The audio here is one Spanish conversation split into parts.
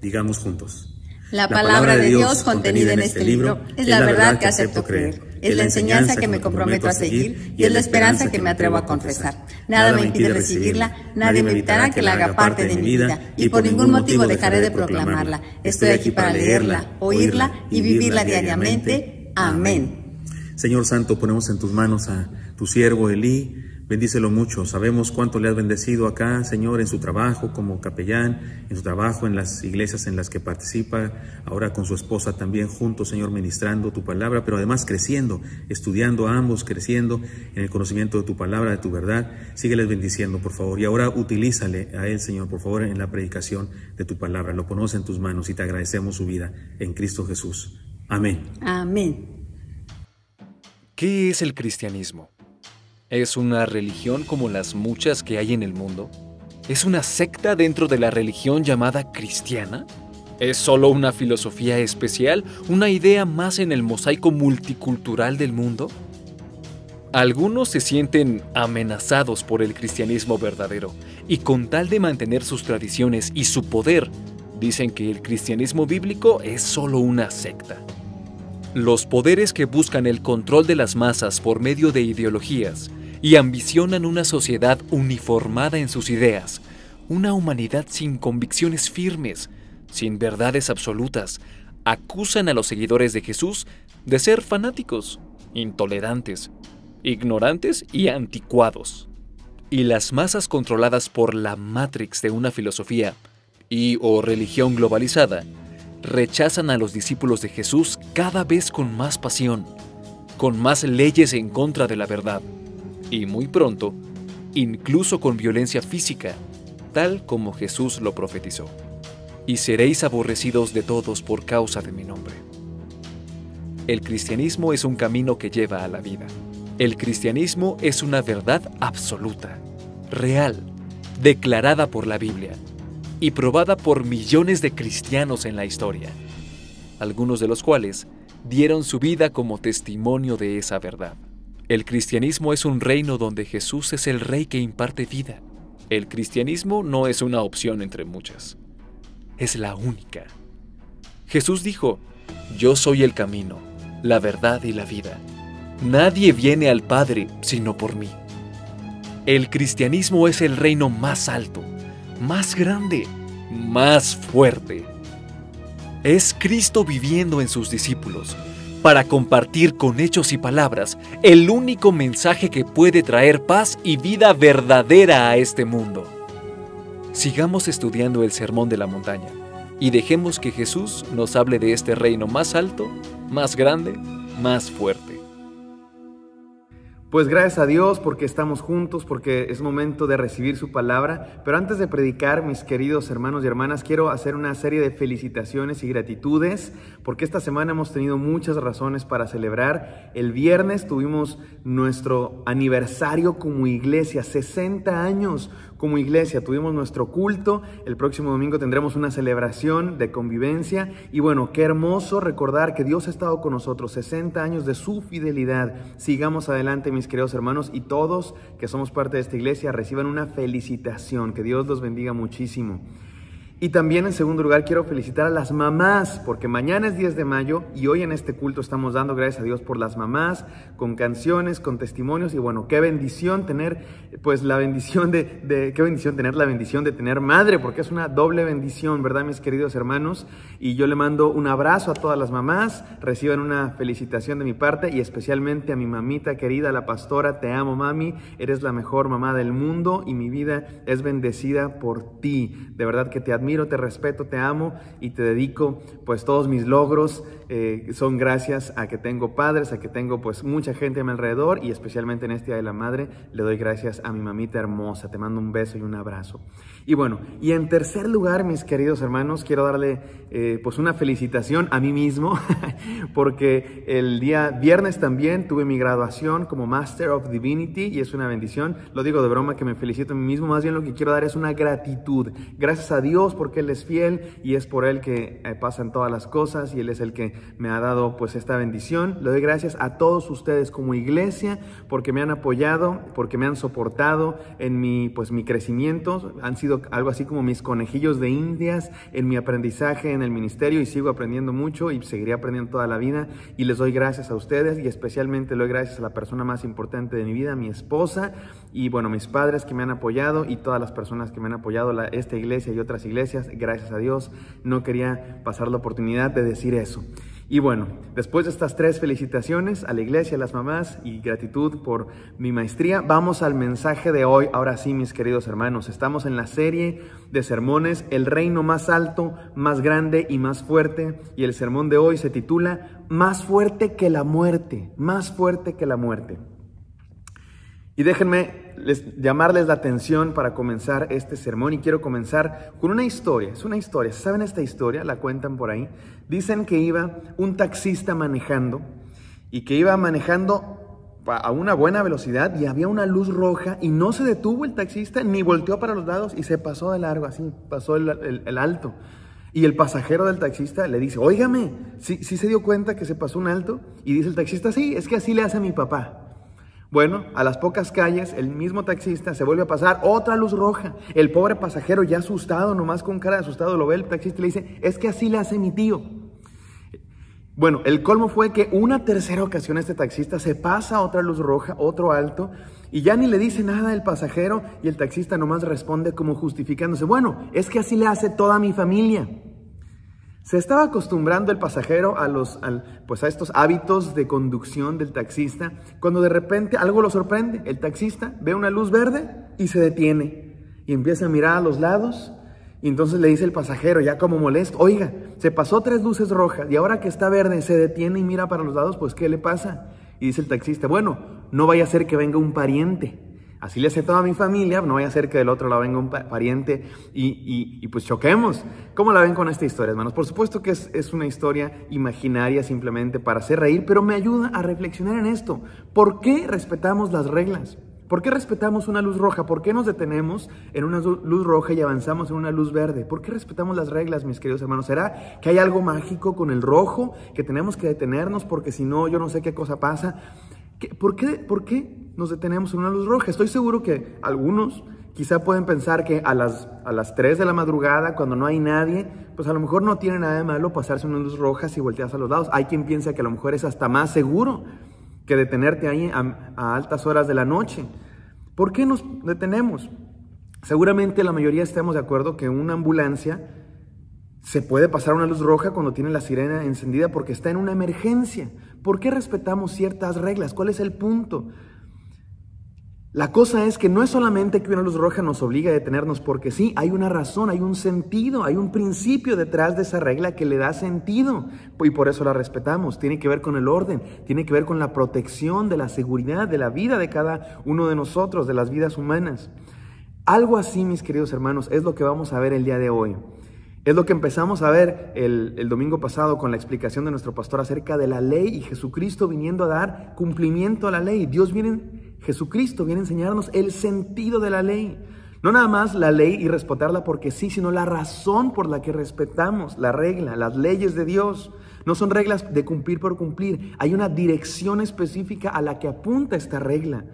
Digamos juntos. La palabra de Dios contenida en este libro es la verdad que acepto creer, es la enseñanza que me comprometo a seguir y es la esperanza que me atrevo a confesar. Nada me impide recibirla, nadie me evitará que la haga parte de mi vida y por ningún motivo dejaré de proclamarla. Estoy aquí para leerla, oírla y vivirla diariamente. Amén. Señor Santo, ponemos en tus manos a tu siervo Elí. Bendícelo mucho. Sabemos cuánto le has bendecido acá, Señor, en su trabajo como capellán, en su trabajo en las iglesias en las que participa, ahora con su esposa también juntos, Señor, ministrando tu palabra, pero además creciendo, estudiando ambos, creciendo en el conocimiento de tu palabra, de tu verdad. Sígueles bendiciendo, por favor. Y ahora utilízale a él, Señor, por favor, en la predicación de tu palabra. Lo ponemos en tus manos y te agradecemos su vida en Cristo Jesús. Amén. Amén. ¿Qué es el cristianismo? ¿Es una religión como las muchas que hay en el mundo? ¿Es una secta dentro de la religión llamada cristiana? ¿Es solo una filosofía especial, una idea más en el mosaico multicultural del mundo? Algunos se sienten amenazados por el cristianismo verdadero y con tal de mantener sus tradiciones y su poder, dicen que el cristianismo bíblico es solo una secta. Los poderes que buscan el control de las masas por medio de ideologías y ambicionan una sociedad uniformada en sus ideas, una humanidad sin convicciones firmes, sin verdades absolutas, acusan a los seguidores de Jesús de ser fanáticos, intolerantes, ignorantes y anticuados. Y las masas controladas por la matrix de una filosofía o religión globalizada rechazan a los discípulos de Jesús cada vez con más pasión, con más leyes en contra de la verdad. Y muy pronto, incluso con violencia física, tal como Jesús lo profetizó. Y seréis aborrecidos de todos por causa de mi nombre. El cristianismo es un camino que lleva a la vida. El cristianismo es una verdad absoluta, real, declarada por la Biblia y probada por millones de cristianos en la historia, algunos de los cuales dieron su vida como testimonio de esa verdad. El cristianismo es un reino donde Jesús es el Rey que imparte vida. El cristianismo no es una opción entre muchas. Es la única. Jesús dijo, yo soy el camino, la verdad y la vida. Nadie viene al Padre sino por mí. El cristianismo es el reino más alto, más grande, más fuerte. Es Cristo viviendo en sus discípulos, para compartir con hechos y palabras el único mensaje que puede traer paz y vida verdadera a este mundo. Sigamos estudiando el Sermón de la Montaña y dejemos que Jesús nos hable de este reino más alto, más grande, más fuerte. Pues gracias a Dios porque estamos juntos, porque es momento de recibir su palabra. Pero antes de predicar, mis queridos hermanos y hermanas, quiero hacer una serie de felicitaciones y gratitudes, porque esta semana hemos tenido muchas razones para celebrar. El viernes tuvimos nuestro aniversario como iglesia, 60 años como iglesia. Tuvimos nuestro culto, el próximo domingo tendremos una celebración de convivencia. Y bueno, qué hermoso recordar que Dios ha estado con nosotros, 60 años de su fidelidad. Sigamos adelante, mis queridos hermanos, y todos que somos parte de esta iglesia reciban una felicitación. Que Dios los bendiga muchísimo. Y también, en segundo lugar, quiero felicitar a las mamás, porque mañana es 10 de mayo y hoy en este culto estamos dando gracias a Dios por las mamás, con canciones, con testimonios. Y bueno, qué bendición tener, pues la bendición qué bendición tener la bendición de tener madre, porque es una doble bendición, ¿verdad, mis queridos hermanos? Y yo le mando un abrazo a todas las mamás, reciban una felicitación de mi parte y especialmente a mi mamita querida, la pastora. Te amo, mami, eres la mejor mamá del mundo y mi vida es bendecida por ti. De verdad que te admiro, te respeto, te amo y te dedico pues todos mis logros. Son gracias a que tengo padres, a que tengo pues mucha gente a mi alrededor y especialmente en este Día de la Madre le doy gracias a mi mamita hermosa. Te mando un beso y un abrazo. Y bueno, y en tercer lugar, mis queridos hermanos, quiero darle pues una felicitación a mí mismo porque el día viernes también tuve mi graduación como Master of Divinity y es una bendición. Lo digo de broma que me felicito a mí mismo, más bien lo que quiero dar es una gratitud. Gracias a Dios porque Él es fiel y es por Él que pasan todas las cosas y Él es el que me ha dado pues esta bendición. Le doy gracias a todos ustedes como iglesia porque me han apoyado, porque me han soportado en mi crecimiento. Han sido algo así como mis conejillos de indias en mi aprendizaje en el ministerio y sigo aprendiendo mucho y seguiré aprendiendo toda la vida. Y les doy gracias a ustedes y especialmente le doy gracias a la persona más importante de mi vida, mi esposa, y bueno, mis padres que me han apoyado y todas las personas que me han apoyado, esta iglesia y otras iglesias, gracias a Dios. No quería pasar la oportunidad de decir eso. Y bueno, después de estas 3 felicitaciones a la iglesia, a las mamás y gratitud por mi maestría, vamos al mensaje de hoy. Ahora sí, mis queridos hermanos, estamos en la serie de sermones, El reino más alto, más grande y más fuerte. Y el sermón de hoy se titula Más fuerte que la muerte, más fuerte que la muerte. Y déjenme llamarles la atención para comenzar este sermón y quiero comenzar con una historia. Es una historia. ¿Saben esta historia? La cuentan por ahí. Dicen que iba un taxista manejando y que iba manejando a una buena velocidad y había una luz roja y no se detuvo el taxista ni volteó para los lados y se pasó de largo, así pasó el alto. Y el pasajero del taxista le dice, óigame, ¿sí se dio cuenta que se pasó un alto? Y dice el taxista, sí, es que así le hace a mi papá. Bueno, a las pocas calles, el mismo taxista se vuelve a pasar otra luz roja. El pobre pasajero ya asustado, nomás con cara de asustado, lo ve el taxista y le dice, es que así le hace mi tío. Bueno, el colmo fue que una tercera ocasión este taxista se pasa otra luz roja, otro alto, y ya ni le dice nada el pasajero y el taxista nomás responde como justificándose, bueno, es que así le hace toda mi familia. Se estaba acostumbrando el pasajero a estos hábitos de conducción del taxista, cuando de repente algo lo sorprende. El taxista ve una luz verde y se detiene y empieza a mirar a los lados y entonces le dice el pasajero, ya como molesto, oiga, se pasó 3 luces rojas y ahora que está verde se detiene y mira para los lados, pues ¿qué le pasa? Y dice el taxista, bueno, no vaya a ser que venga un pariente. Así le hace toda mi familia, no vaya a ser que del otro lado venga un pariente y pues choquemos. ¿Cómo la ven con esta historia, hermanos? Por supuesto que es una historia imaginaria simplemente para hacer reír, pero me ayuda a reflexionar en esto. ¿Por qué respetamos las reglas? ¿Por qué respetamos una luz roja? ¿Por qué nos detenemos en una luz roja y avanzamos en una luz verde? ¿Por qué respetamos las reglas, mis queridos hermanos? ¿Será que hay algo mágico con el rojo que tenemos que detenernos porque si no, yo no sé qué cosa pasa? ¿Por qué nos detenemos en una luz roja? Estoy seguro que algunos quizá pueden pensar que a las 3 de la madrugada, cuando no hay nadie, pues a lo mejor no tiene nada de malo pasarse en una luz roja si volteas a los lados. Hay quien piensa que a lo mejor es hasta más seguro que detenerte ahí a altas horas de la noche. ¿Por qué nos detenemos? Seguramente la mayoría estamos de acuerdo que una ambulancia se puede pasar una luz roja cuando tiene la sirena encendida porque está en una emergencia. ¿Por qué respetamos ciertas reglas? ¿Cuál es el punto? La cosa es que no es solamente que una luz roja nos obliga a detenernos porque sí, hay una razón, hay un sentido, hay un principio detrás de esa regla que le da sentido y por eso la respetamos. Tiene que ver con el orden, tiene que ver con la protección de la seguridad, de la vida de cada uno de nosotros, de las vidas humanas. Algo así, mis queridos hermanos, es lo que vamos a ver el día de hoy. Es lo que empezamos a ver el domingo pasado con la explicación de nuestro pastor acerca de la ley y Jesucristo viniendo a dar cumplimiento a la ley. Jesucristo viene a enseñarnos el sentido de la ley. No nada más la ley y respetarla porque sí, sino la razón por la que respetamos la regla, las leyes de Dios. No son reglas de cumplir por cumplir. Hay una dirección específica a la que apunta esta regla.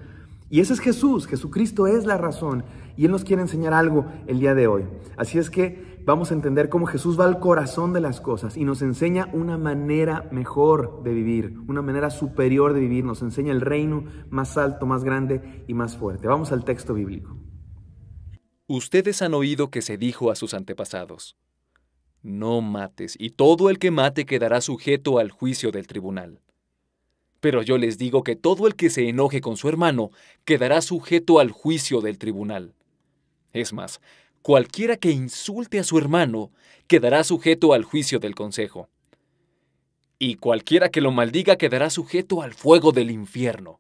Y ese es Jesús. Jesucristo es la razón. Y Él nos quiere enseñar algo el día de hoy. Así es que vamos a entender cómo Jesús va al corazón de las cosas y nos enseña una manera mejor de vivir, una manera superior de vivir. Nos enseña el reino más alto, más grande y más fuerte. Vamos al texto bíblico. Ustedes han oído que se dijo a sus antepasados: no mates, y todo el que mate quedará sujeto al juicio del tribunal. Pero yo les digo que todo el que se enoje con su hermano quedará sujeto al juicio del tribunal. Es más, cualquiera que insulte a su hermano quedará sujeto al juicio del consejo. Y cualquiera que lo maldiga quedará sujeto al fuego del infierno.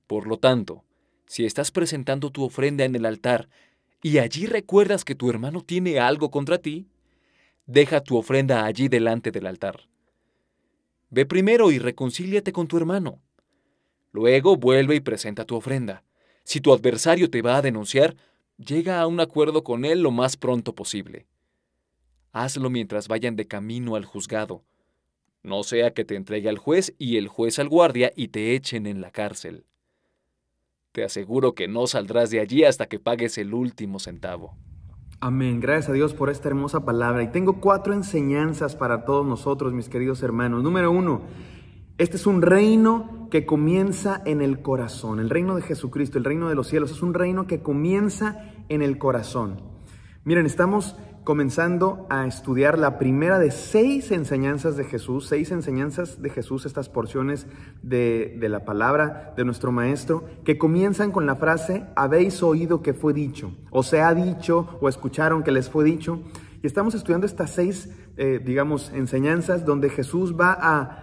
Por lo tanto, si estás presentando tu ofrenda en el altar y allí recuerdas que tu hermano tiene algo contra ti, deja tu ofrenda allí delante del altar. Ve primero y reconcíliate con tu hermano. Luego vuelve y presenta tu ofrenda. Si tu adversario te va a denunciar, Llega a un acuerdo con él lo más pronto posible. Hazlo mientras vayan de camino al juzgado. No sea que te entregue al juez y el juez al guardia y te echen en la cárcel. Te aseguro que no saldrás de allí hasta que pagues el último centavo. Amén. Gracias a Dios por esta hermosa palabra. Y tengo 4 enseñanzas para todos nosotros, mis queridos hermanos. Número 1, este es un reino que comienza en el corazón. El reino de Jesucristo, el reino de los cielos, es un reino que comienza en el corazón. Miren, estamos comenzando a estudiar la primera de 6 enseñanzas de Jesús, 6 enseñanzas de Jesús, estas porciones de la palabra de nuestro Maestro, que comienzan con la frase, habéis oído que fue dicho, o se ha dicho, o escucharon que les fue dicho. Y estamos estudiando estas 6, enseñanzas donde Jesús va a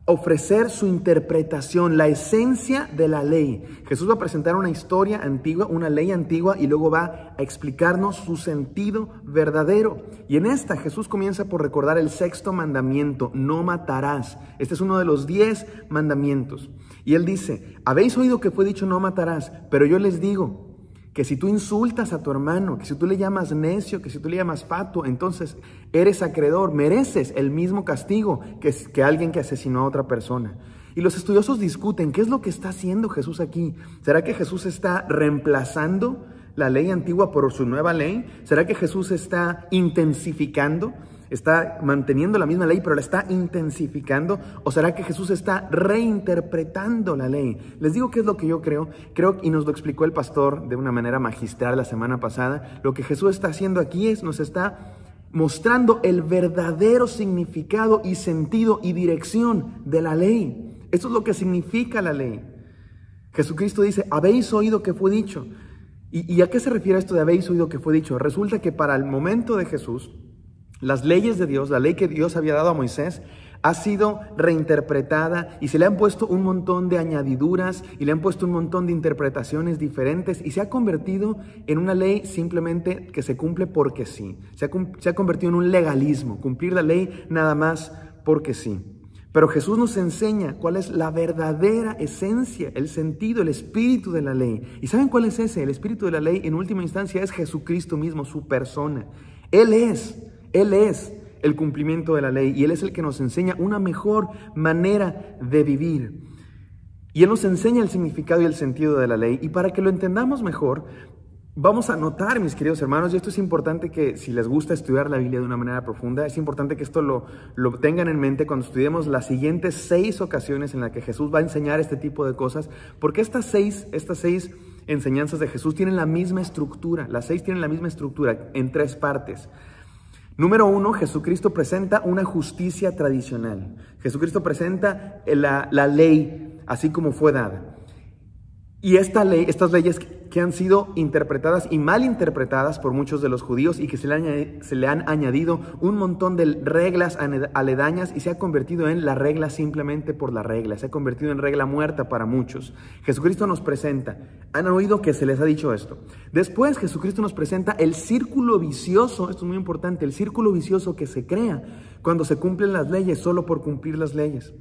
ofrecer su interpretación, la esencia de la ley. Jesús va a presentar una historia antigua, una ley antigua, y luego va a explicarnos su sentido verdadero. Y en esta Jesús comienza por recordar el 6º mandamiento, no matarás. Este es uno de los 10 mandamientos. Y él dice, habéis oído que fue dicho no matarás, pero yo les digo que si tú insultas a tu hermano, que si tú le llamas necio, que si tú le llamas fatuo, entonces eres acreedor, mereces el mismo castigo que alguien que asesinó a otra persona. Y los estudiosos discuten, ¿qué es lo que está haciendo Jesús aquí? ¿Será que Jesús está reemplazando la ley antigua por su nueva ley? ¿Será que Jesús está intensificando? ¿Está manteniendo la misma ley, pero la está intensificando? ¿O será que Jesús está reinterpretando la ley? Les digo qué es lo que yo creo, y nos lo explicó el pastor de una manera magistral la semana pasada. Lo que Jesús está haciendo aquí nos está mostrando el verdadero significado y sentido y dirección de la ley. Eso es lo que significa la ley. Jesucristo dice, habéis oído que fue dicho. ¿Y a qué se refiere esto de habéis oído que fue dicho? Resulta que para el momento de Jesús, las leyes de Dios, la ley que Dios había dado a Moisés, ha sido reinterpretada y se le han puesto un montón de añadiduras y le han puesto un montón de interpretaciones diferentes y se ha convertido en una ley simplemente que se cumple porque sí. Se ha convertido en un legalismo, cumplir la ley nada más porque sí. Pero Jesús nos enseña cuál es la verdadera esencia, el sentido, el espíritu de la ley. ¿Y saben cuál es ese? El espíritu de la ley en última instancia es Jesucristo mismo, su persona. Él es el cumplimiento de la ley y Él es el que nos enseña una mejor manera de vivir. Y Él nos enseña el significado y el sentido de la ley. Y para que lo entendamos mejor, vamos a notar, mis queridos hermanos, y esto es importante que si les gusta estudiar la Biblia de una manera profunda, es importante que esto lo tengan en mente cuando estudiemos las siguientes 6 ocasiones en las que Jesús va a enseñar este tipo de cosas, porque estas seis enseñanzas de Jesús tienen la misma estructura. Las 6 tienen la misma estructura en 3 partes. Número 1, Jesucristo presenta una justicia tradicional. Jesucristo presenta la ley así como fue dada. Y estas leyes que han sido interpretadas y mal interpretadas por muchos de los judíos y que se le han añadido un montón de reglas aledañas y se ha convertido en la regla simplemente por la regla. Se ha convertido en regla muerta para muchos. Jesucristo nos presenta, han oído que se les ha dicho esto. Después Jesucristo nos presenta el círculo vicioso, esto es muy importante, el círculo vicioso que se crea cuando se cumplen las leyes solo por cumplir las leyes.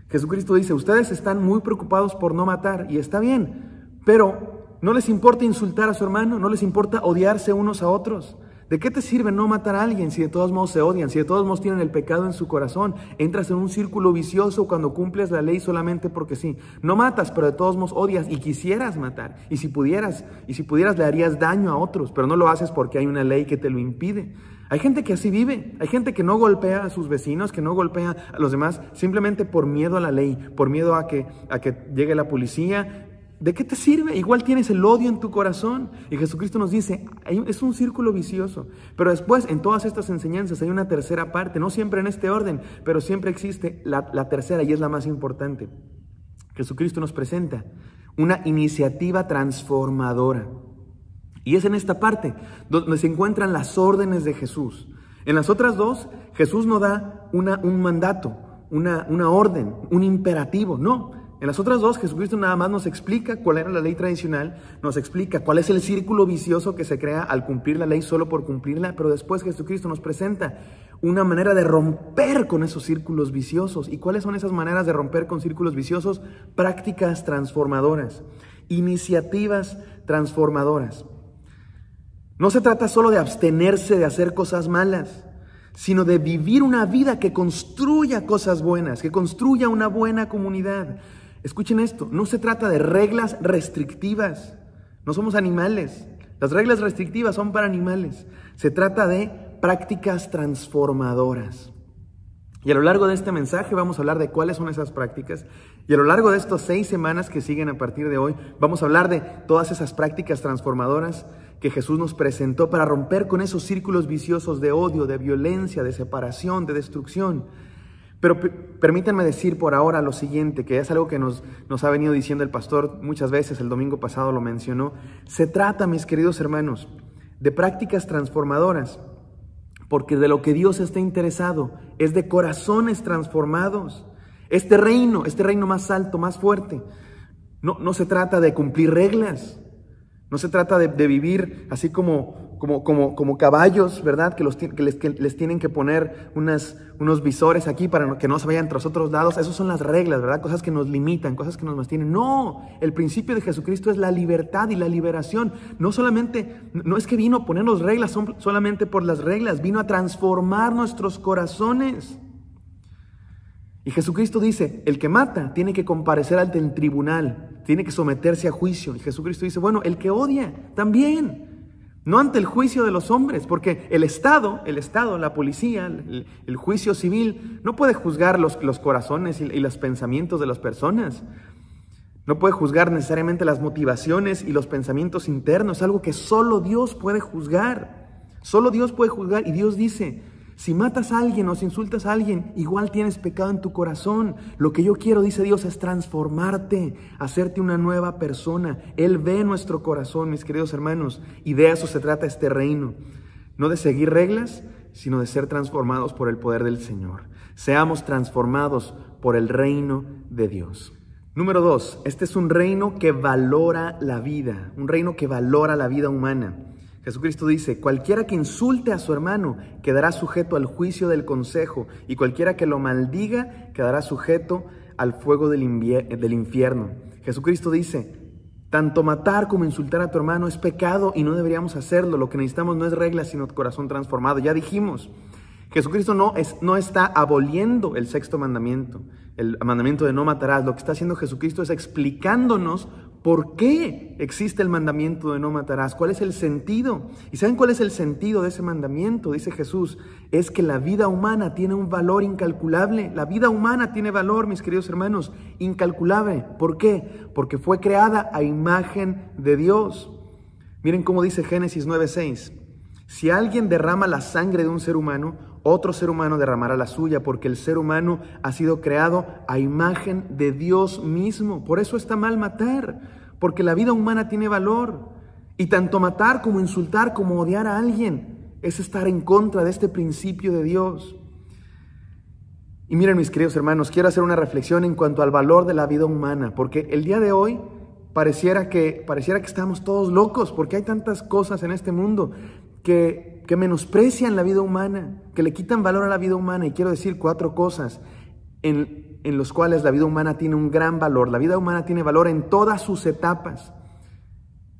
Jesucristo dice, ustedes están muy preocupados por no matar, y está bien, pero ¿no les importa insultar a su hermano? ¿No les importa odiarse unos a otros? ¿De qué te sirve no matar a alguien si de todos modos se odian, si de todos modos tienen el pecado en su corazón? Entras en un círculo vicioso cuando cumples la ley solamente porque sí. No matas, pero de todos modos odias y quisieras matar. Y si pudieras le harías daño a otros, pero no lo haces porque hay una ley que te lo impide. Hay gente que así vive, hay gente que no golpea a sus vecinos, que no golpea a los demás simplemente por miedo a la ley, por miedo a que llegue la policía. ¿De qué te sirve? Igual tienes el odio en tu corazón. Y Jesucristo nos dice, es un círculo vicioso. Pero después, en todas estas enseñanzas hay una tercera parte, no siempre en este orden, pero siempre existe la tercera y es la más importante. Jesucristo nos presenta una iniciativa transformadora. Y es en esta parte donde se encuentran las órdenes de Jesús. En las otras 2, Jesús no da un mandato, una orden, un imperativo, no. En las otras 2, Jesucristo nada más nos explica cuál era la ley tradicional, nos explica cuál es el círculo vicioso que se crea al cumplir la ley solo por cumplirla, pero después Jesucristo nos presenta una manera de romper con esos círculos viciosos. ¿Y cuáles son esas maneras de romper con círculos viciosos? Prácticas transformadoras, iniciativas transformadoras. No se trata solo de abstenerse de hacer cosas malas, sino de vivir una vida que construya cosas buenas, que construya una buena comunidad. Escuchen esto, no se trata de reglas restrictivas, no somos animales. Las reglas restrictivas son para animales. Se trata de prácticas transformadoras. Y a lo largo de este mensaje vamos a hablar de cuáles son esas prácticas. Y a lo largo de estas 6 semanas que siguen a partir de hoy, vamos a hablar de todas esas prácticas transformadoras que Jesús nos presentó para romper con esos círculos viciosos de odio, de violencia, de separación, de destrucción. Pero permítanme decir por ahora lo siguiente, que es algo que nos ha venido diciendo el pastor muchas veces, el domingo pasado lo mencionó. Se trata, mis queridos hermanos, de prácticas transformadoras, porque de lo que Dios está interesado es de corazones transformados. Este reino más alto, más fuerte, no se trata de cumplir reglas, no se trata de vivir así como caballos, ¿verdad? Que les tienen que poner unos visores aquí para que no se vayan tras otros lados. Esas son las reglas, ¿verdad? Cosas que nos limitan, cosas que nos mantienen. No, el principio de Jesucristo es la libertad y la liberación. No es que vino a ponernos reglas solamente por las reglas, vino a transformar nuestros corazones. Y Jesucristo dice, el que mata tiene que comparecer ante el tribunal, tiene que someterse a juicio. Y Jesucristo dice, bueno, el que odia también, no ante el juicio de los hombres, porque el Estado, la policía, el juicio civil, no puede juzgar los corazones y los pensamientos de las personas. No puede juzgar necesariamente las motivaciones y los pensamientos internos, algo que solo Dios puede juzgar. Solo Dios puede juzgar, y Dios dice, si matas a alguien o si insultas a alguien, igual tienes pecado en tu corazón. Lo que yo quiero, dice Dios, es transformarte, hacerte una nueva persona. Él ve nuestro corazón, mis queridos hermanos, y de eso se trata este reino. No de seguir reglas, sino de ser transformados por el poder del Señor. Seamos transformados por el reino de Dios. Número 2, este es un reino que valora la vida, un reino que valora la vida humana. Jesucristo dice, cualquiera que insulte a su hermano quedará sujeto al juicio del consejo, y cualquiera que lo maldiga quedará sujeto al fuego del infierno. Jesucristo dice, tanto matar como insultar a tu hermano es pecado y no deberíamos hacerlo. Lo que necesitamos no es reglas, sino corazón transformado. Ya dijimos, Jesucristo no está aboliendo el 6º mandamiento, el mandamiento de no matarás. Lo que está haciendo Jesucristo es explicándonos por qué existe el mandamiento de no matarás, cuál es el sentido. ¿Y saben cuál es el sentido de ese mandamiento? Dice Jesús, es que la vida humana tiene un valor incalculable. La vida humana tiene valor, mis queridos hermanos, incalculable. ¿Por qué? Porque fue creada a imagen de Dios. Miren cómo dice Génesis 9:6. Si alguien derrama la sangre de un ser humano, otro ser humano derramará la suya, porque el ser humano ha sido creado a imagen de Dios mismo. Por eso está mal matar, porque la vida humana tiene valor. Y tanto matar como insultar como odiar a alguien es estar en contra de este principio de Dios. Y miren, mis queridos hermanos, quiero hacer una reflexión en cuanto al valor de la vida humana, porque el día de hoy pareciera que estamos todos locos, porque hay tantas cosas en este mundo que menosprecian la vida humana, que le quitan valor a la vida humana. Y quiero decir 4 cosas en los cuales la vida humana tiene un gran valor. La vida humana tiene valor en todas sus etapas.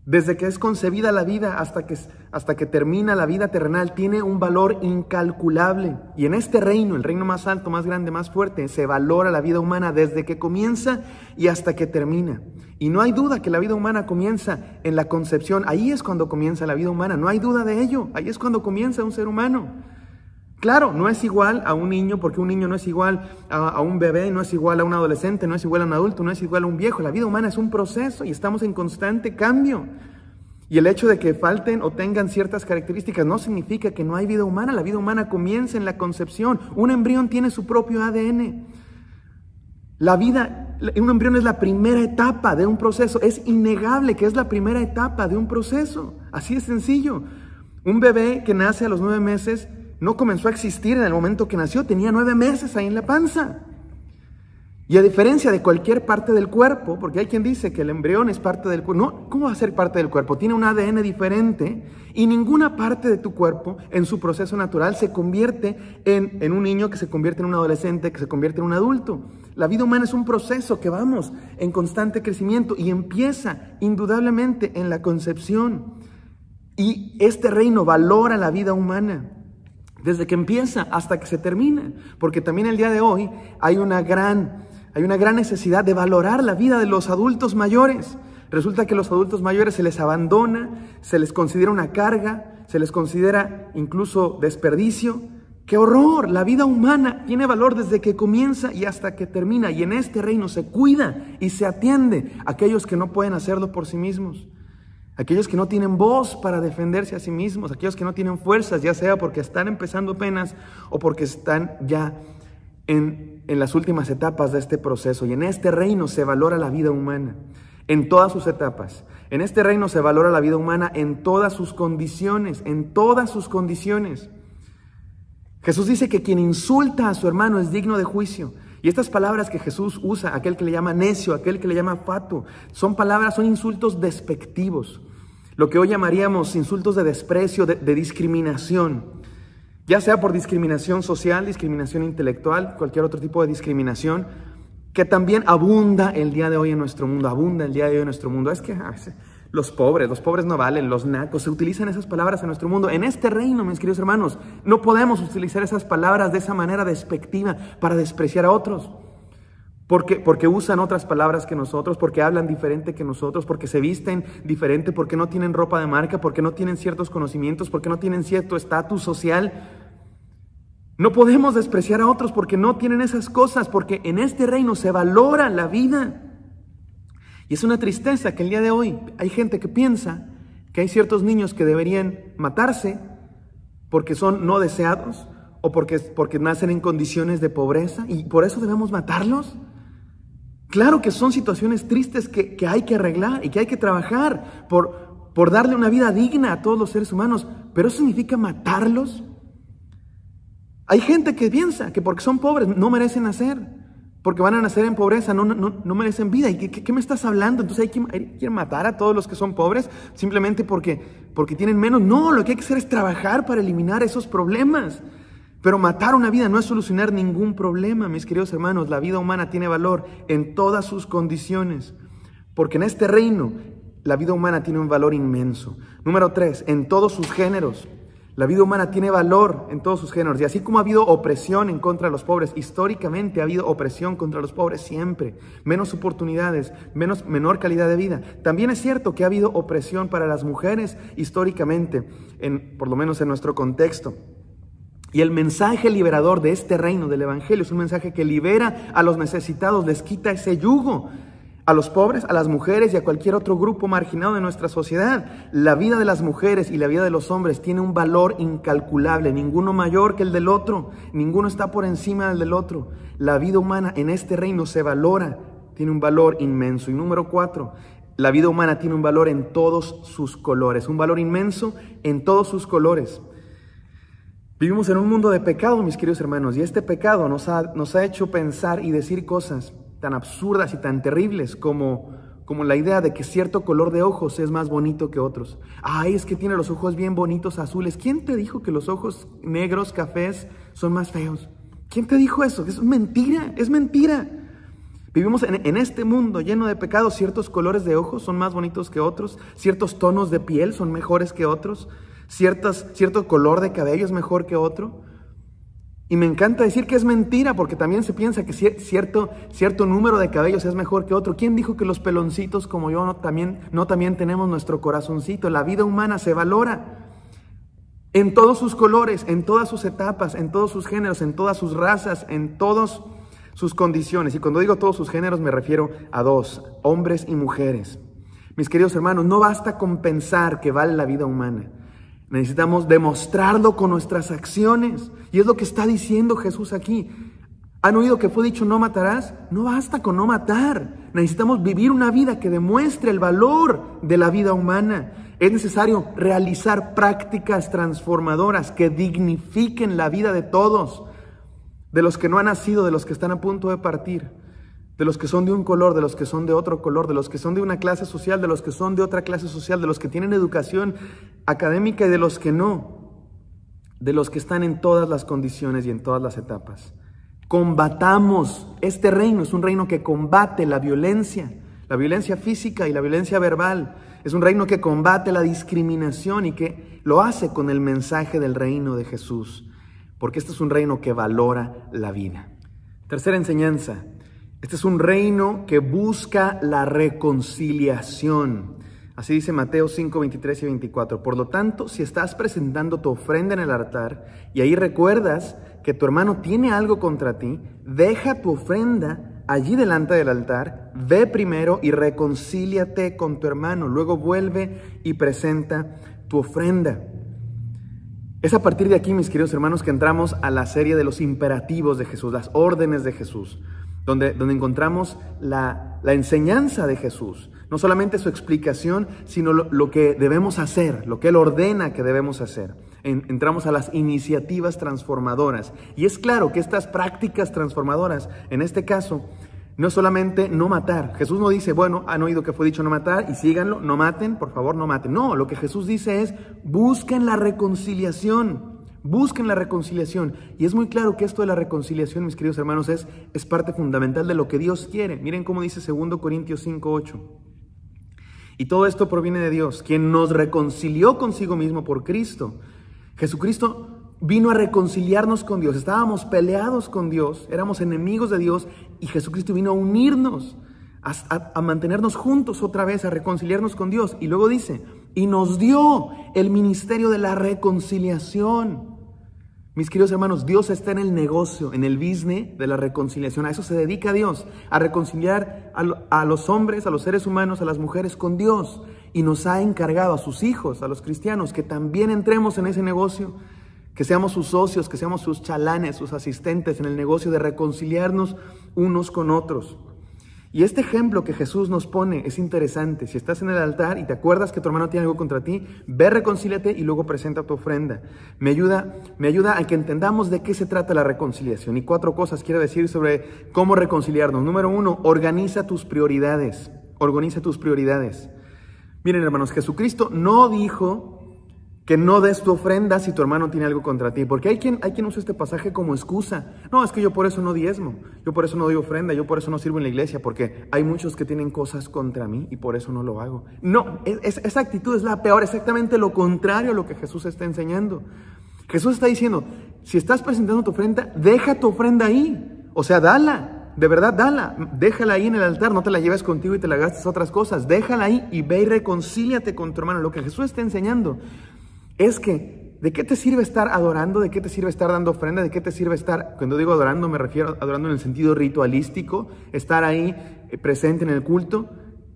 Desde que es concebida la vida hasta que termina la vida terrenal, tiene un valor incalculable. Y en este reino, el reino más alto, más grande, más fuerte, se valora la vida humana desde que comienza y hasta que termina. Y no hay duda que la vida humana comienza en la concepción. Ahí es cuando comienza la vida humana, no hay duda de ello. Ahí es cuando comienza un ser humano. Claro, no es igual a un niño, porque un niño no es igual a un bebé, no es igual a un adolescente, no es igual a un adulto, no es igual a un viejo. La vida humana es un proceso y estamos en constante cambio. Y el hecho de que falten o tengan ciertas características no significa que no hay vida humana. La vida humana comienza en la concepción. Un embrión tiene su propio ADN. Un embrión es la primera etapa de un proceso. Es innegable que es la primera etapa de un proceso. Así de sencillo. Un bebé que nace a los 9 meses no comenzó a existir en el momento que nació, tenía 9 meses ahí en la panza. Y a diferencia de cualquier parte del cuerpo, porque hay quien dice que el embrión es parte del cuerpo, no, ¿cómo va a ser parte del cuerpo? Tiene un ADN diferente y ninguna parte de tu cuerpo en su proceso natural se convierte en un niño, que se convierte en un adolescente, que se convierte en un adulto. La vida humana es un proceso que vamos en constante crecimiento y empieza indudablemente en la concepción. Y este reino valora la vida humana, desde que empieza hasta que se termina. Porque también el día de hoy hay una gran necesidad de valorar la vida de los adultos mayores. Resulta que a los adultos mayores se les abandona, se les considera una carga, se les considera incluso desperdicio. ¡Qué horror! La vida humana tiene valor desde que comienza y hasta que termina. Y en este reino se cuida y se atiende a aquellos que no pueden hacerlo por sí mismos. Aquellos que no tienen voz para defenderse a sí mismos. Aquellos que no tienen fuerzas, ya sea porque están empezando apenas o porque están ya en las últimas etapas de este proceso. Y en este reino se valora la vida humana en todas sus etapas. En este reino se valora la vida humana en todas sus condiciones, en todas sus condiciones. Jesús dice que quien insulta a su hermano es digno de juicio. Y estas palabras que Jesús usa, aquel que le llama necio, aquel que le llama fatuo, son insultos despectivos. Lo que hoy llamaríamos insultos de desprecio, de discriminación. Ya sea por discriminación social, discriminación intelectual, cualquier otro tipo de discriminación, que también abunda el día de hoy en nuestro mundo, Es que los pobres no valen, los nacos, se utilizan esas palabras en nuestro mundo. En este reino, mis queridos hermanos, no podemos utilizar esas palabras de esa manera despectiva para despreciar a otros. Porque usan otras palabras que nosotros, porque hablan diferente que nosotros, porque se visten diferente, porque no tienen ropa de marca, porque no tienen ciertos conocimientos, porque no tienen cierto estatus social. No podemos despreciar a otros porque no tienen esas cosas, porque en este reino se valora la vida. Y es una tristeza que el día de hoy hay gente que piensa que hay ciertos niños que deberían matarse porque son no deseados o porque nacen en condiciones de pobreza y por eso debemos matarlos. Claro que son situaciones tristes que hay que arreglar y que hay que trabajar por darle una vida digna a todos los seres humanos, pero ¿eso significa matarlos? Hay gente que piensa que porque son pobres no merecen nacer. Porque van a nacer en pobreza, no merecen vida. ¿Y qué me estás hablando? Entonces hay que matar a todos los que son pobres simplemente porque tienen menos. No, lo que hay que hacer es trabajar para eliminar esos problemas. Pero matar una vida no es solucionar ningún problema, mis queridos hermanos. La vida humana tiene valor en todas sus condiciones. Porque en este reino la vida humana tiene un valor inmenso. Número 3, en todos sus géneros. La vida humana tiene valor en todos sus géneros. Y así como ha habido opresión en contra de los pobres, históricamente ha habido opresión contra los pobres siempre. Menos oportunidades, menor calidad de vida. También es cierto que ha habido opresión para las mujeres históricamente, por lo menos en nuestro contexto. Y el mensaje liberador de este reino del Evangelio es un mensaje que libera a los necesitados, les quita ese yugo. A los pobres, a las mujeres y a cualquier otro grupo marginado de nuestra sociedad. La vida de las mujeres y la vida de los hombres tiene un valor incalculable, ninguno mayor que el del otro, ninguno está por encima del otro. La vida humana en este reino se valora, tiene un valor inmenso. Y número 4, la vida humana tiene un valor en todos sus colores, un valor inmenso en todos sus colores. Vivimos en un mundo de pecado, mis queridos hermanos, y este pecado nos ha hecho pensar y decir cosas tan absurdas y tan terribles como la idea de que cierto color de ojos es más bonito que otros. Ay, es que tiene los ojos bien bonitos azules. ¿Quién te dijo que los ojos negros, cafés, son más feos? ¿Quién te dijo eso? Es mentira, es mentira. Vivimos en este mundo lleno de pecados. Ciertos colores de ojos son más bonitos que otros. Ciertos tonos de piel son mejores que otros. Cierto color de cabello es mejor que otro. Y me encanta decir que es mentira, porque también se piensa que cierto número de cabellos es mejor que otro. ¿Quién dijo que los peloncitos como yo no también tenemos nuestro corazoncito? La vida humana se valora en todos sus colores, en todas sus etapas, en todos sus géneros, en todas sus razas, en todas sus condiciones. Y cuando digo todos sus géneros me refiero a dos, hombres y mujeres. Mis queridos hermanos, no basta con pensar que vale la vida humana. Necesitamos demostrarlo con nuestras acciones. Y es lo que está diciendo Jesús aquí. ¿Han oído que fue dicho no matarás? No basta con no matar. Necesitamos vivir una vida que demuestre el valor de la vida humana. Es necesario realizar prácticas transformadoras que dignifiquen la vida de todos. De los que no han nacido, de los que están a punto de partir. De los que son de un color, de los que son de otro color, de los que son de una clase social, de los que son de otra clase social, de los que tienen educación académica y de los que no, de los que están en todas las condiciones y en todas las etapas. Combatamos, este reino es un reino que combate la violencia la violencia física y la violencia verbal. Es un reino que combate la discriminación y que lo hace con el mensaje del reino de Jesús, porque este es un reino que valora la vida. Tercera enseñanza, este es un reino que busca la reconciliación. Así dice Mateo 5, 23 y 24. Por lo tanto, si estás presentando tu ofrenda en el altar y ahí recuerdas que tu hermano tiene algo contra ti, deja tu ofrenda allí delante del altar, ve primero y reconcíliate con tu hermano, luego vuelve y presenta tu ofrenda. Es a partir de aquí, mis queridos hermanos, que entramos a la serie de los imperativos de Jesús, las órdenes de Jesús, donde encontramos la enseñanza de Jesús. No solamente su explicación, sino lo que debemos hacer, lo que Él ordena que debemos hacer. Entramos a las iniciativas transformadoras. Y es claro que estas prácticas transformadoras, en este caso, no es solamente no matar. Jesús no dice, bueno, han oído que fue dicho no matar y síganlo, no maten, por favor, no maten. No, lo que Jesús dice es, busquen la reconciliación. Busquen la reconciliación. Y es muy claro que esto de la reconciliación, mis queridos hermanos, es parte fundamental de lo que Dios quiere. Miren cómo dice 2 Corintios 5, 8. Y todo esto proviene de Dios, quien nos reconcilió consigo mismo por Cristo. Jesucristo vino a reconciliarnos con Dios. Estábamos peleados con Dios, éramos enemigos de Dios, y Jesucristo vino a unirnos, a mantenernos juntos otra vez, a reconciliarnos con Dios. Y luego dice, y nos dio el ministerio de la reconciliación. Mis queridos hermanos, Dios está en el negocio, en el business de la reconciliación. A eso se dedica Dios, a reconciliar a los hombres, a los seres humanos, a las mujeres con Dios. Y nos ha encargado a sus hijos, a los cristianos, que también entremos en ese negocio, que seamos sus socios, que seamos sus chalanes, sus asistentes en el negocio de reconciliarnos unos con otros. Y este ejemplo que Jesús nos pone es interesante. Si estás en el altar y te acuerdas que tu hermano tiene algo contra ti, ve, reconcíliate y luego presenta tu ofrenda. Me ayuda a que entendamos de qué se trata la reconciliación. Y 4 cosas quiero decir sobre cómo reconciliarnos. Número 1, organiza tus prioridades. Organiza tus prioridades. Miren, hermanos, Jesucristo no dijo que no des tu ofrenda si tu hermano tiene algo contra ti, porque hay quien usa este pasaje como excusa. No, es que yo por eso no diezmo, yo por eso no doy ofrenda, yo por eso no sirvo en la iglesia, porque hay muchos que tienen cosas contra mí y por eso no lo hago. No, esa actitud es la peor, exactamente lo contrario a lo que Jesús está enseñando. Jesús está diciendo, si estás presentando tu ofrenda, deja tu ofrenda ahí, o sea, dala. De verdad, dala, déjala ahí en el altar, no te la lleves contigo y te la gastes a otras cosas. Déjala ahí y ve y reconcíliate con tu hermano. Lo que Jesús está enseñando es que, ¿de qué te sirve estar adorando? ¿De qué te sirve estar dando ofrenda? ¿De qué te sirve estar, cuando digo adorando, me refiero a adorando en el sentido ritualístico, estar ahí presente en el culto?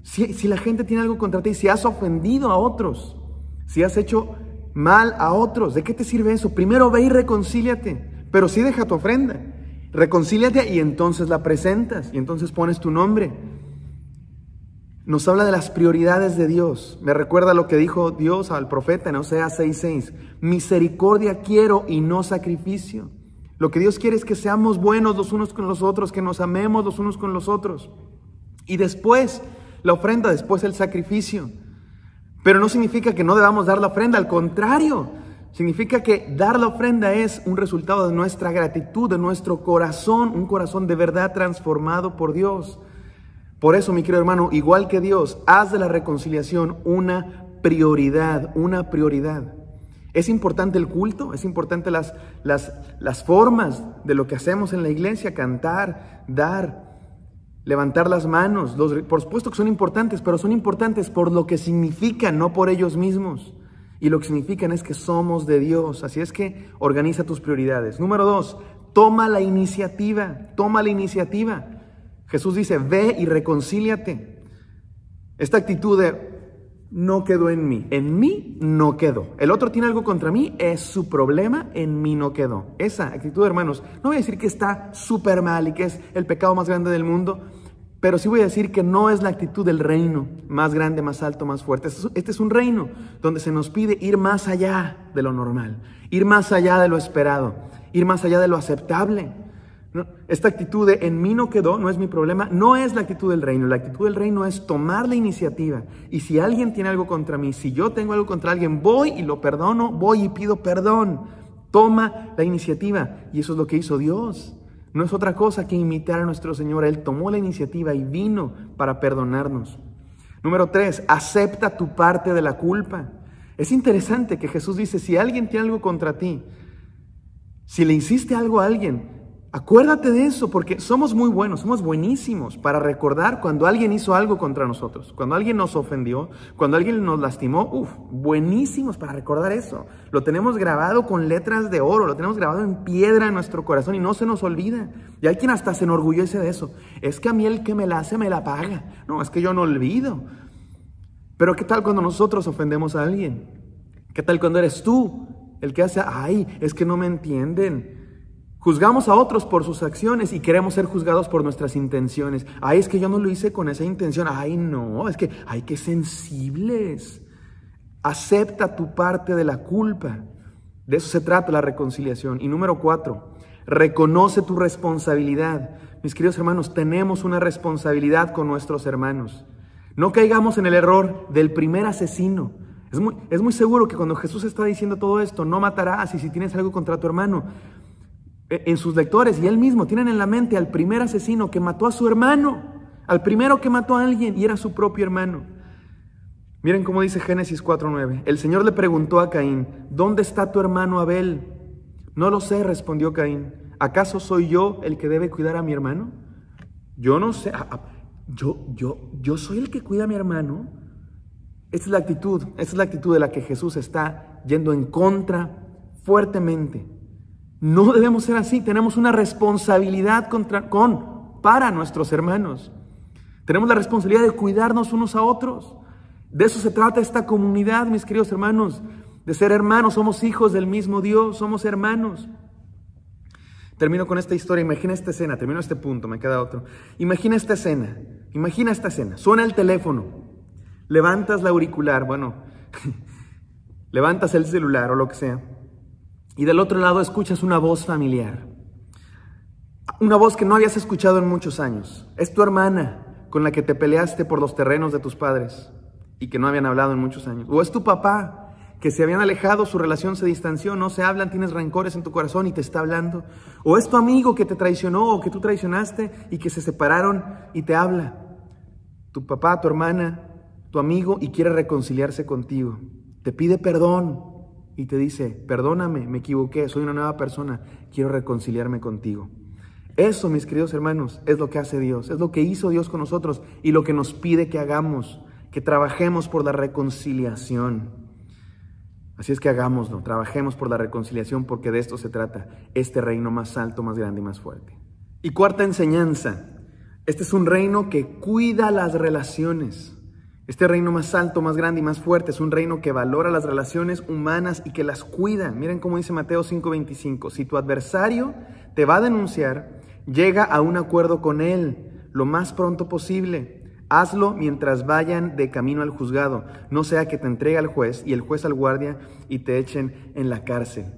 Si la gente tiene algo contra ti, si has ofendido a otros, si has hecho mal a otros, ¿de qué te sirve eso? Primero ve y reconcíliate, pero sí deja tu ofrenda. Reconcíliate y entonces la presentas y entonces pones tu nombre. Nos habla de las prioridades de Dios. Me recuerda lo que dijo Dios al profeta en Oseas 6:6. Misericordia quiero y no sacrificio. Lo que Dios quiere es que seamos buenos los unos con los otros, que nos amemos los unos con los otros. Y después la ofrenda, después el sacrificio. Pero no significa que no debamos dar la ofrenda, al contrario. Significa que dar la ofrenda es un resultado de nuestra gratitud, de nuestro corazón, un corazón de verdad transformado por Dios. Por eso, mi querido hermano, igual que Dios, haz de la reconciliación una prioridad, una prioridad. Es importante el culto, es importante las formas de lo que hacemos en la iglesia, cantar, dar, levantar las manos. Por supuesto que son importantes, pero son importantes por lo que significan, no por ellos mismos. Y lo que significan es que somos de Dios. Así es que organiza tus prioridades. Número 2, toma la iniciativa. Toma la iniciativa. Jesús dice, ve y reconcíliate. Esta actitud de no quedó en mí no quedó. El otro tiene algo contra mí, es su problema, en mí no quedó. Esa actitud, hermanos, no voy a decir que está súper mal y que es el pecado más grande del mundo, pero sí voy a decir que no es la actitud del reino más grande, más alto, más fuerte. Este es un reino donde se nos pide ir más allá de lo normal, ir más allá de lo esperado, ir más allá de lo aceptable. ¿No? Esta actitud de en mí no quedó, no es mi problema, no es la actitud del reino. La actitud del reino es tomar la iniciativa. Y si alguien tiene algo contra mí, si yo tengo algo contra alguien, voy y lo perdono, voy y pido perdón. Toma la iniciativa. Y eso es lo que hizo Dios. no es otra cosa que imitar a nuestro Señor. Él tomó la iniciativa y vino para perdonarnos. Número 3, acepta tu parte de la culpa. Es interesante que Jesús dice, si alguien tiene algo contra ti, si le hiciste algo a alguien, acuérdate de eso, porque somos muy buenos, somos buenísimos para recordar cuando alguien hizo algo contra nosotros, cuando alguien nos ofendió, cuando alguien nos lastimó. Buenísimos para recordar eso. Lo tenemos grabado con letras de oro, lo tenemos grabado en piedra en nuestro corazón y no se nos olvida. Y hay quien hasta se enorgullece de eso. Es que a mí el que me la hace me la paga. No, es que yo no olvido. Pero ¿qué tal cuando nosotros ofendemos a alguien? ¿Qué tal cuando eres tú el que hace, es que no me entienden? Juzgamos a otros por sus acciones y queremos ser juzgados por nuestras intenciones. Es que yo no lo hice con esa intención. No, es que qué sensibles. Acepta tu parte de la culpa. De eso se trata la reconciliación. Y número 4, reconoce tu responsabilidad. Mis queridos hermanos, tenemos una responsabilidad con nuestros hermanos. No caigamos en el error del primer asesino. Es muy seguro que cuando Jesús está diciendo todo esto, no matarás, y si tienes algo contra tu hermano, en sus lectores y él mismo tienen en la mente al primer asesino que mató a su hermano, al primero que mató a alguien y era su propio hermano. Miren cómo dice Génesis 4:9. El Señor le preguntó a Caín, ¿dónde está tu hermano Abel? No lo sé, respondió Caín. ¿Acaso soy yo el que debe cuidar a mi hermano? Yo no sé. Yo soy el que cuida a mi hermano. Esta es la actitud de la que Jesús está yendo en contra fuertemente. No debemos ser así. Tenemos una responsabilidad para nuestros hermanos. Tenemos la responsabilidad de cuidarnos unos a otros. De eso se trata esta comunidad, mis queridos hermanos, de ser hermanos. Somos hijos del mismo Dios, somos hermanos. Termino con esta historia. Imagina esta escena, termino este punto, me queda otro. Imagina esta escena, suena el teléfono. Levantas la auricular, levantas el celular o lo que sea, y del otro lado escuchas una voz familiar, una voz que no habías escuchado en muchos años. Es tu hermana con la que te peleaste por los terrenos de tus padres y que no habían hablado en muchos años. O es tu papá, que se habían alejado, su relación se distanció, no se hablan, tienes rencores en tu corazón y te está hablando. O es tu amigo que te traicionó o que tú traicionaste y que se separaron y te habla. Tu papá, tu hermana, tu amigo, y quiere reconciliarse contigo. Te pide perdón y te dice, perdóname, me equivoqué, soy una nueva persona, quiero reconciliarme contigo. Eso, mis queridos hermanos, es lo que hace Dios, es lo que hizo Dios con nosotros y lo que nos pide que hagamos, que trabajemos por la reconciliación. Así es que hagámoslo, trabajemos por la reconciliación, porque de esto se trata, este reino más alto, más grande y más fuerte. Y cuarta enseñanza, este es un reino que cuida las relaciones. Este reino más alto, más grande y más fuerte es un reino que valora las relaciones humanas y que las cuida. Miren cómo dice Mateo 5:25. Si tu adversario te va a denunciar, llega a un acuerdo con él lo más pronto posible. Hazlo mientras vayan de camino al juzgado. No sea que te entregue al juez y el juez al guardia y te echen en la cárcel.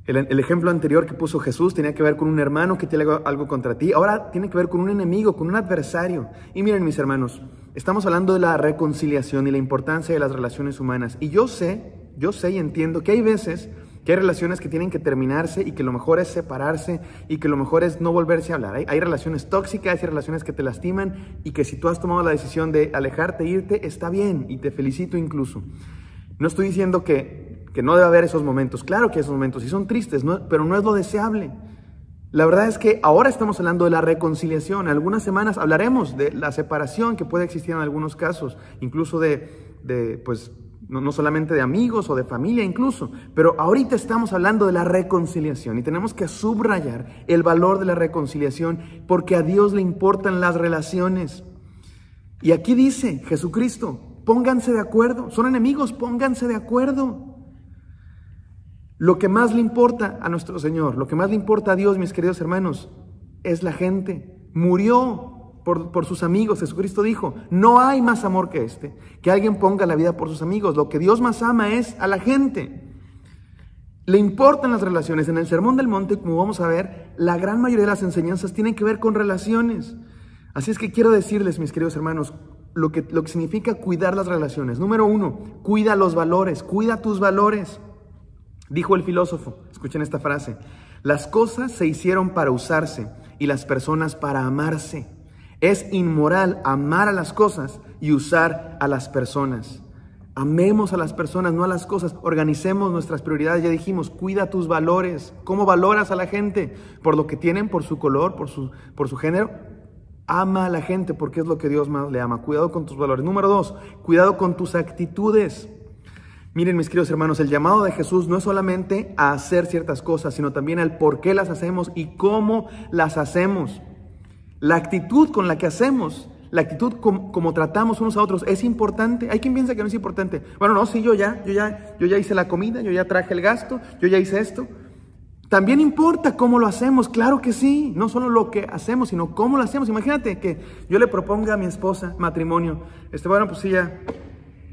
El ejemplo anterior que puso Jesús tenía que ver con un hermano que tiene algo contra ti. Ahora tiene que ver con un enemigo, con un adversario. Y miren, mis hermanos, estamos hablando de la reconciliación y la importancia de las relaciones humanas. Y yo sé y entiendo que hay veces que hay relaciones que tienen que terminarse y que lo mejor es separarse y que lo mejor es no volverse a hablar. Hay relaciones tóxicas, hay relaciones que te lastiman y que si tú has tomado la decisión de alejarte, irte, está bien y te felicito incluso. No estoy diciendo que no debe haber esos momentos. Claro que esos momentos sí son tristes, pero no es lo deseable. La verdad es que ahora estamos hablando de la reconciliación. En algunas semanas hablaremos de la separación que puede existir en algunos casos, incluso no solamente de amigos o de familia incluso, pero ahorita estamos hablando de la reconciliación y tenemos que subrayar el valor de la reconciliación porque a Dios le importan las relaciones. Y aquí dice Jesucristo, pónganse de acuerdo, son enemigos, pónganse de acuerdo. Lo que más le importa a nuestro Señor, lo que más le importa a Dios, mis queridos hermanos, es la gente. Murió por sus amigos. Jesucristo dijo, no hay más amor que este, que alguien ponga la vida por sus amigos. Lo que Dios más ama es a la gente. Le importan las relaciones. En el Sermón del Monte, como vamos a ver, la gran mayoría de las enseñanzas tienen que ver con relaciones. Así es que quiero decirles, mis queridos hermanos, lo que significa cuidar las relaciones. Número 1, cuida los valores, cuida tus valores. Dijo el filósofo, escuchen esta frase, Las cosas se hicieron para usarse y las personas para amarse. Es inmoral amar a las cosas y usar a las personas. Amemos a las personas, no a las cosas. Organicemos nuestras prioridades. Ya dijimos, cuida tus valores. ¿Cómo valoras a la gente? ¿Por lo que tienen? ¿Por su color? ¿Por su género? Ama a la gente porque es lo que Dios más le ama. Cuidado con tus valores. Número 2, cuidado con tus actitudes. Miren, mis queridos hermanos, el llamado de Jesús no es solamente a hacer ciertas cosas, sino también al por qué las hacemos y cómo las hacemos. La actitud con la que hacemos, la actitud como tratamos unos a otros es importante. Hay quien piensa que no es importante. Bueno, no, sí, yo ya hice la comida, yo ya traje el gasto, yo ya hice esto. También importa cómo lo hacemos, claro que sí. No solo lo que hacemos, sino cómo lo hacemos. Imagínate que yo le proponga a mi esposa matrimonio. Bueno, pues sí, ya,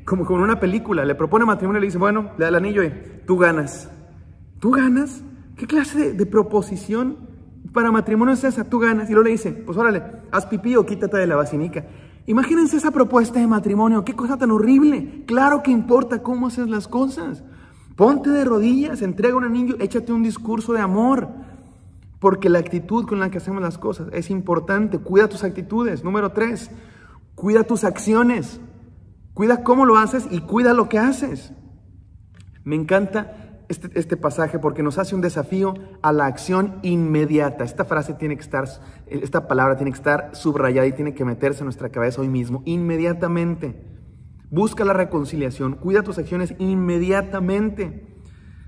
como en una película, le propone matrimonio y le dice, bueno, le da el anillo y tú ganas. ¿Tú ganas? ¿Qué clase de proposición para matrimonio es esa? Tú ganas. Y luego le dice, pues órale, haz pipí o quítate de la vacinica. Imagínense esa propuesta de matrimonio. Qué cosa tan horrible. Claro que importa cómo haces las cosas. Ponte de rodillas, entrega un anillo, échate un discurso de amor. Porque la actitud con la que hacemos las cosas es importante. Cuida tus actitudes. Número 3, cuida tus acciones. Cuida cómo lo haces y cuida lo que haces. Me encanta este pasaje porque nos hace un desafío a la acción inmediata. Esta palabra tiene que estar subrayada y tiene que meterse en nuestra cabeza hoy mismo. Inmediatamente. Busca la reconciliación. Cuida tus acciones inmediatamente.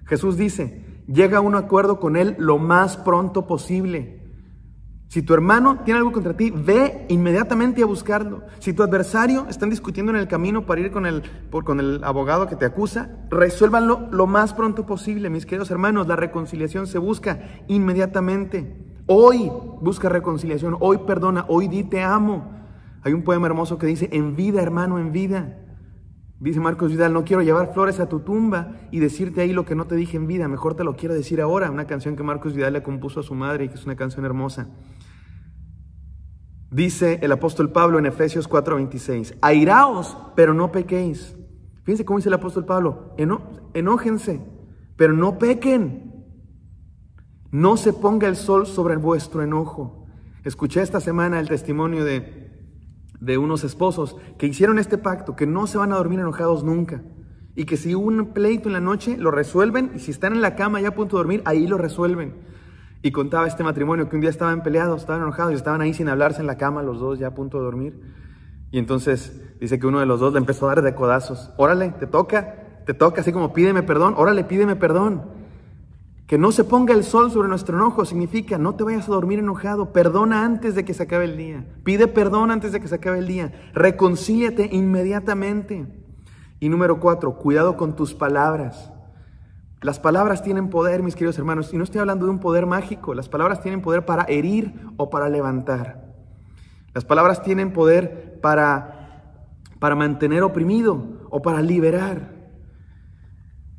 Jesús dice, llega a un acuerdo con él lo más pronto posible. Si tu hermano tiene algo contra ti, ve inmediatamente a buscarlo. Si tu adversario están discutiendo en el camino para ir con el abogado que te acusa, resuélvanlo lo más pronto posible, mis queridos hermanos. La reconciliación se busca inmediatamente. Hoy busca reconciliación, hoy perdona, hoy di te amo. Hay un poema hermoso que dice, en vida, hermano, en vida. Dice Marcos Vidal, no quiero llevar flores a tu tumba y decirte ahí lo que no te dije en vida, mejor te lo quiero decir ahora. Una canción que Marcos Vidal le compuso a su madre y que es una canción hermosa. Dice el apóstol Pablo en Efesios 4:26, airaos, pero no pequéis. Fíjense cómo dice el apóstol Pablo, enójense, pero no pequen. No se ponga el sol sobre vuestro enojo. Escuché esta semana el testimonio de unos esposos que hicieron este pacto, que no se van a dormir enojados nunca. Y que si hubo un pleito en la noche, lo resuelven. Y si están en la cama ya a punto de dormir, ahí lo resuelven. Y contaba este matrimonio que un día estaban peleados, estaban enojados y estaban ahí sin hablarse en la cama, los dos ya a punto de dormir. Y entonces dice que uno de los dos le empezó a dar de codazos. Órale, te toca, así como pídeme perdón, órale, pídeme perdón. Que no se ponga el sol sobre nuestro enojo significa no te vayas a dormir enojado, perdona antes de que se acabe el día, pide perdón antes de que se acabe el día, reconcíliate inmediatamente. Y número 4, cuidado con tus palabras. Las palabras tienen poder, mis queridos hermanos, y no estoy hablando de un poder mágico. Las palabras tienen poder para herir o para levantar. Las palabras tienen poder para mantener oprimido o para liberar.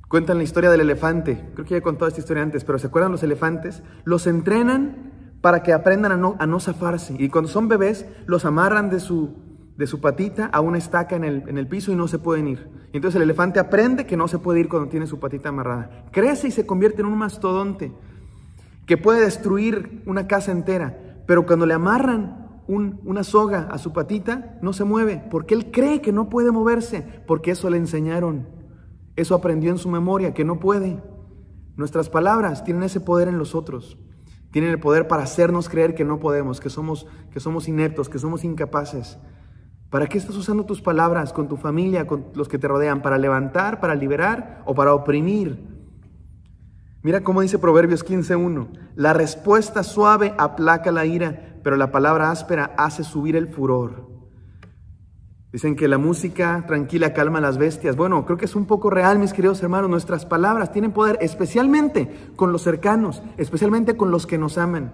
Cuentan la historia del elefante. Creo que ya he contado esta historia antes, pero ¿se acuerdan los elefantes? Los entrenan para que aprendan a no zafarse. Y cuando son bebés, los amarran de su patita a una estaca en el piso y no se pueden ir. Y entonces el elefante aprende que no se puede ir cuando tiene su patita amarrada. Crece y se convierte en un mastodonte que puede destruir una casa entera. Pero cuando le amarran una soga a su patita, no se mueve, porque él cree que no puede moverse, porque eso le enseñaron. Eso aprendió en su memoria, que no puede. Nuestras palabras tienen ese poder en los otros. Tienen el poder para hacernos creer que no podemos, que somos ineptos, que somos incapaces. ¿Para qué estás usando tus palabras con tu familia, con los que te rodean? ¿Para levantar, para liberar o para oprimir? Mira cómo dice Proverbios 15:1. La respuesta suave aplaca la ira, pero la palabra áspera hace subir el furor. Dicen que la música tranquila calma a las bestias. Bueno, creo que es un poco real, mis queridos hermanos. Nuestras palabras tienen poder, especialmente con los cercanos, especialmente con los que nos aman.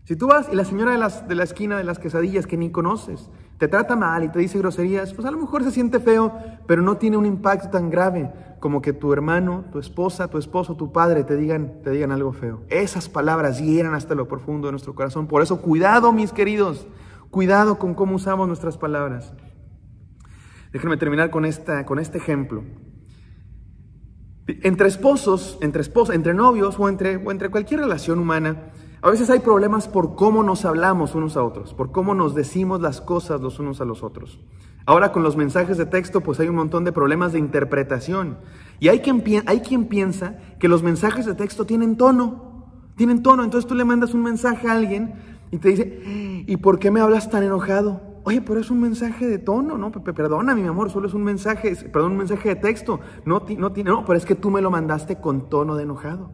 Si tú vas y la señora de la esquina de las quesadillas que ni conoces te trata mal y te dice groserías, pues a lo mejor se siente feo, pero no tiene un impacto tan grave como que tu hermano, tu esposa, tu esposo, tu padre te digan algo feo. Esas palabras hieren hasta lo profundo de nuestro corazón. Por eso, cuidado, mis queridos, cuidado con cómo usamos nuestras palabras. Déjenme terminar con este ejemplo. Entre esposos, entre novios o entre cualquier relación humana, a veces hay problemas por cómo nos hablamos unos a otros, por cómo nos decimos las cosas los unos a los otros. Ahora con los mensajes de texto pues hay un montón de problemas de interpretación. Y hay quien piensa que los mensajes de texto tienen tono. Entonces tú le mandas un mensaje a alguien y te dice, ¿y por qué me hablas tan enojado? Oye, pero es un mensaje de tono, ¿no? Perdona, mi amor, solo es un mensaje de texto. No, pero es que tú me lo mandaste con tono de enojado.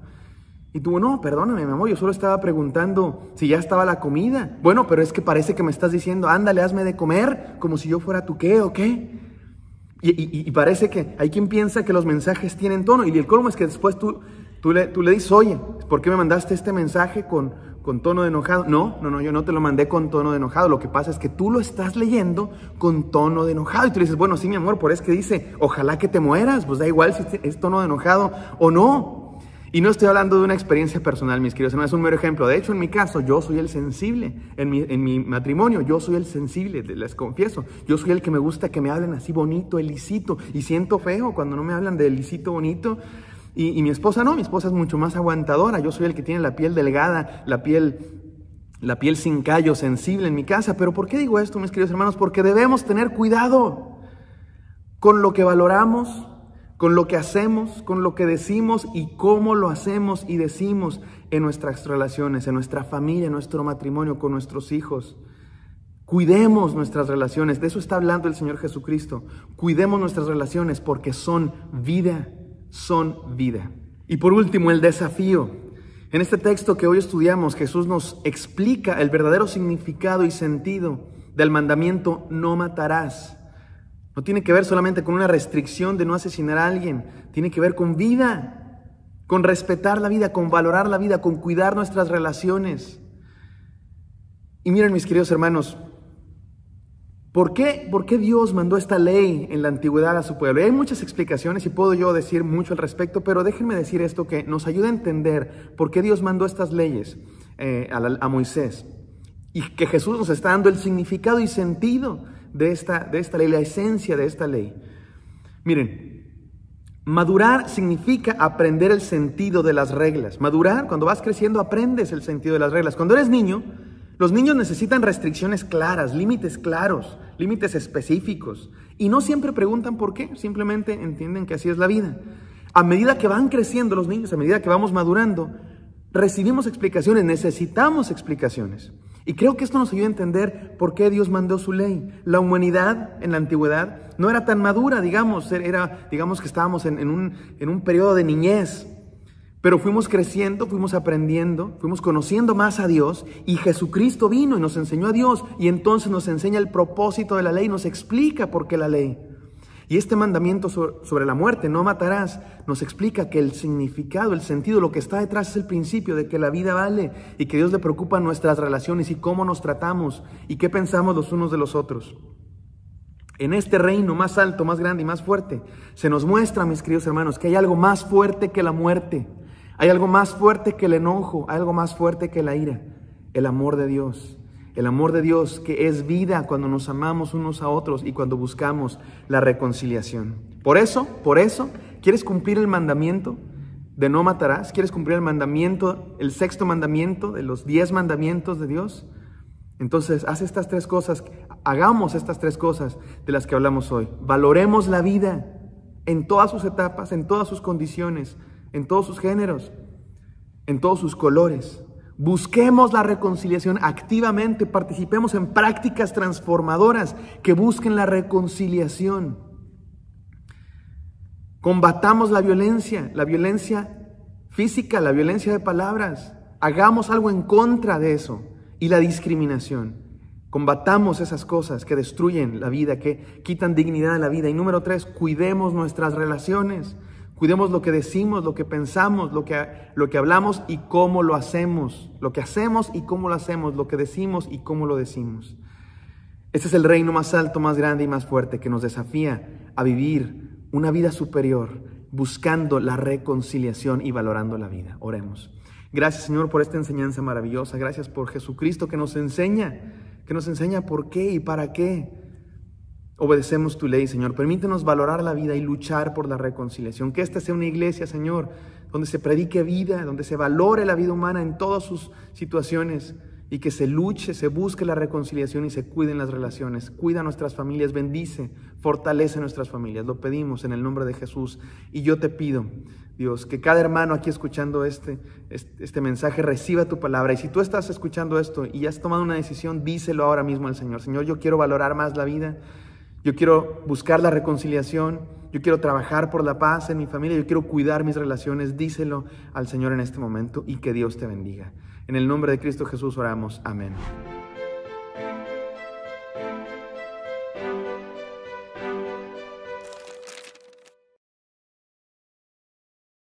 Y tú, no, perdóname, mi amor, yo solo estaba preguntando si ya estaba la comida. Bueno, pero es que parece que me estás diciendo, ándale, hazme de comer, como si yo fuera tu qué o qué. Y parece que hay quien piensa que los mensajes tienen tono. Y el colmo es que después tú le dices, oye, ¿por qué me mandaste este mensaje con tono de enojado? No, yo no te lo mandé con tono de enojado. Lo que pasa es que tú lo estás leyendo con tono de enojado. Y tú le dices, bueno, sí, mi amor, pero es que dice, ojalá que te mueras. Pues da igual si es tono de enojado o no. Y no estoy hablando de una experiencia personal, mis queridos hermanos, es un mero ejemplo. De hecho, en mi caso, yo soy el sensible. En mi matrimonio, yo soy el sensible, les confieso. Yo soy el que me gusta que me hablen así bonito, elisito. Y siento feo cuando no me hablan de elisito bonito. Y mi esposa no, mi esposa es mucho más aguantadora. Yo soy el que tiene la piel delgada, la piel sin callo, sensible en mi casa. Pero ¿por qué digo esto, mis queridos hermanos? Porque debemos tener cuidado con lo que valoramos, con lo que hacemos, con lo que decimos y cómo lo hacemos y decimos en nuestras relaciones, en nuestra familia, en nuestro matrimonio, con nuestros hijos. Cuidemos nuestras relaciones, de eso está hablando el Señor Jesucristo. Cuidemos nuestras relaciones porque son vida. Y por último, el desafío. En este texto que hoy estudiamos, Jesús nos explica el verdadero significado y sentido del mandamiento no matarás. No tiene que ver solamente con una restricción de no asesinar a alguien, tiene que ver con vida, con respetar la vida, con valorar la vida, con cuidar nuestras relaciones. Y miren, mis queridos hermanos, ¿por qué Dios mandó esta ley en la antigüedad a su pueblo? Y hay muchas explicaciones y puedo yo decir mucho al respecto, pero déjenme decir esto que nos ayuda a entender por qué Dios mandó estas leyes a Moisés. Y que Jesús nos está dando el significado y sentido de esta ley, la esencia de esta ley. Miren, madurar significa aprender el sentido de las reglas. Madurar, cuando vas creciendo, aprendes el sentido de las reglas. Cuando eres niño, los niños necesitan restricciones claras, límites claros, límites específicos. Y no siempre preguntan por qué, simplemente entienden que así es la vida. A medida que van creciendo los niños, a medida que vamos madurando, recibimos explicaciones, necesitamos explicaciones. Y creo que esto nos ayuda a entender por qué Dios mandó su ley. La humanidad en la antigüedad no era tan madura, digamos que estábamos en un periodo de niñez. Pero fuimos creciendo, fuimos aprendiendo, fuimos conociendo más a Dios y Jesucristo vino y nos enseñó a Dios y entonces nos enseña el propósito de la ley, nos explica por qué la ley. Y este mandamiento sobre la muerte, no matarás, nos explica que el significado, el sentido, lo que está detrás es el principio de que la vida vale y que Dios le preocupan nuestras relaciones y cómo nos tratamos y qué pensamos los unos de los otros. En este reino más alto, más grande y más fuerte, se nos muestra, mis queridos hermanos, que hay algo más fuerte que la muerte. Hay algo más fuerte que el enojo, hay algo más fuerte que la ira, el amor de Dios. El amor de Dios que es vida cuando nos amamos unos a otros y cuando buscamos la reconciliación. Por eso, ¿quieres cumplir el mandamiento de no matarás? ¿Quieres cumplir el mandamiento, el 6º mandamiento de los 10 mandamientos de Dios? Entonces, haz estas 3 cosas, hagamos estas 3 cosas de las que hablamos hoy. Valoremos la vida en todas sus etapas, en todas sus condiciones, en todos sus géneros, en todos sus colores. Busquemos la reconciliación activamente, participemos en prácticas transformadoras que busquen la reconciliación. Combatamos la violencia física, la violencia de palabras. Hagamos algo en contra de eso y la discriminación. Combatamos esas cosas que destruyen la vida, que quitan dignidad a la vida. Y número 3, cuidemos nuestras relaciones. Cuidemos lo que decimos, lo que pensamos, lo que hablamos y cómo lo hacemos. Lo que hacemos y cómo lo hacemos, lo que decimos y cómo lo decimos. Este es el reino más alto, más grande y más fuerte que nos desafía a vivir una vida superior, buscando la reconciliación y valorando la vida. Oremos. Gracias, Señor, por esta enseñanza maravillosa. Gracias por Jesucristo que nos enseña por qué y para qué obedecemos tu ley, Señor. Permítenos valorar la vida y luchar por la reconciliación. Que esta sea una iglesia, Señor, donde se predique vida, donde se valore la vida humana en todas sus situaciones y que se luche, se busque la reconciliación y se cuiden las relaciones. Cuida a nuestras familias, bendice, fortalece nuestras familias. Lo pedimos en el nombre de Jesús. Y yo te pido, Dios, que cada hermano aquí escuchando este mensaje reciba tu palabra. Y si tú estás escuchando esto y has tomado una decisión, díselo ahora mismo al Señor. Señor, yo quiero valorar más la vida. Yo quiero buscar la reconciliación. Yo quiero trabajar por la paz en mi familia. Yo quiero cuidar mis relaciones. Díselo al Señor en este momento y que Dios te bendiga. En el nombre de Cristo Jesús oramos. Amén.